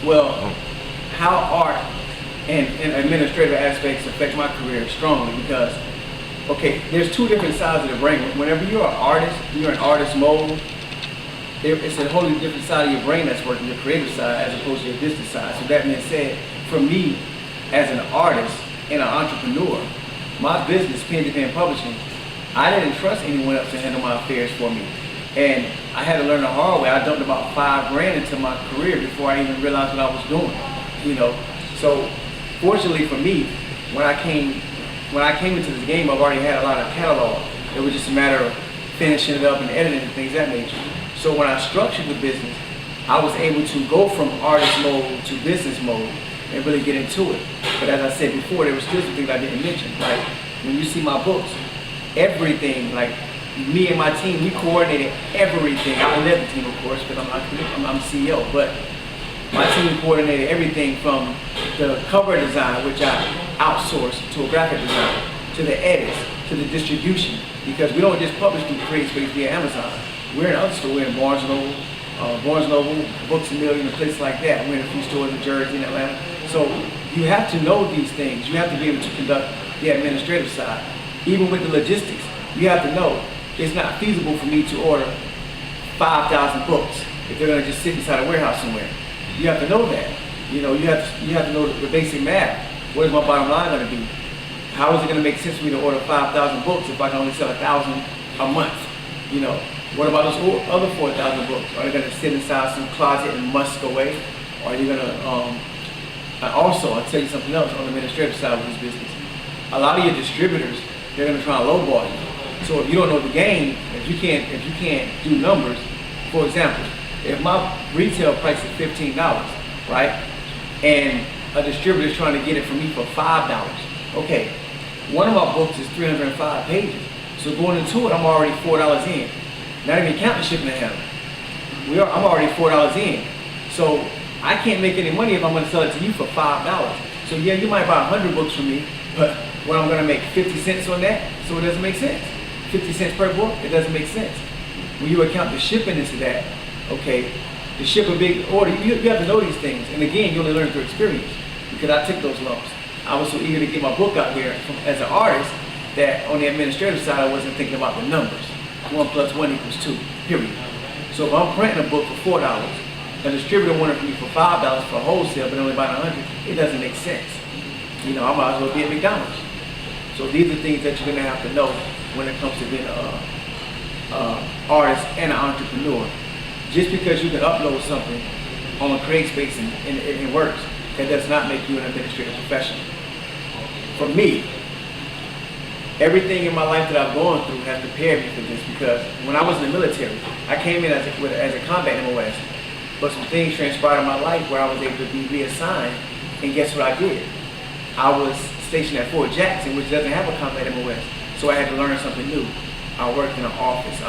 Well, how art and administrative aspects affect my career strongly because, okay, there's two different sides of the brain. Whenever you're an artist, you're in artist mode, it's a wholly different side of your brain that's working, the creative side as opposed to your business side. So that being said, for me, as an artist and an entrepreneur, my business, Pen to Pen Publishing, I didn't trust anyone else to handle my affairs for me. And I had to learn the hard way. I dumped about $5 grand into my career before I even realized what I was doing, you know. So fortunately for me, when I came into this game, I've already had a lot of catalog. It was just a matter of finishing it up and editing and things of that nature. So when I structured the business, I was able to go from artist mode to business mode and really get into it. But as I said before, there were still some things I didn't mention. Like when you see my books, everything, like me and my team, we coordinated everything. I led the team, of course, because I'm CEO, but my team coordinated everything from the cover design, which I outsourced to a graphic designer, to the edits, to the distribution, because we don't just publish through CreateSpace via Amazon. We're in other stores. We're in Barnes & Noble, Books A Million, and places like that. We're in a few stores in Jersey and Atlanta. So you have to know these things. You have to be able to conduct the administrative side. Even with the logistics, you have to know it's not feasible for me to order 5,000 books if they're going to just sit inside a warehouse somewhere. You have to know that. You know, you have to know the basic math. What is my bottom line going to be? How is it going to make sense for me to order 5,000 books if I can only sell 1,000 a month? You know, what about those other 4,000 books? Are they going to sit inside some closet and musk away? Or are you going to, also, I'll tell you something else on the administrative side of this business. A lot of your distributors, they're going to try and lowball you. So if you don't know the game, if you can't do numbers, for example, if my retail price is $15, right, and a distributor is trying to get it from me for $5, okay, one of my books is 305 pages. So going into it, I'm already $4 in. Not even counting shipping and handling. I'm already $4 in. So I can't make any money if I'm going to sell it to you for $5. So yeah, you might buy 100 books from me, but what, I'm going to make 50 cents on that? So it doesn't make sense. 50 cents per book, it doesn't make sense. When you account the shipping into that, okay, to ship a big order, you have to know these things. And again, you only learn through experience because I took those lumps. I was so eager to get my book out there as an artist that on the administrative side, I wasn't thinking about the numbers. 1 + 1 = 2, period. So if I'm printing a book for $4, a distributor wanted from me for $5 for wholesale, but only buying 100, it doesn't make sense. You know, I might as well be at McDonald's. So these are things that you're gonna have to know when it comes to being an artist and an entrepreneur. Just because you can upload something on a CreateSpace and it works, that does not make you an administrative professional. For me, everything in my life that I've gone through has prepared me for this because when I was in the military, I came in as a combat MOS, but some things transpired in my life where I was able to be reassigned, and guess what I did? I was stationed at Fort Jackson, which doesn't have a combat MOS, so I had to learn something new. I worked in an office.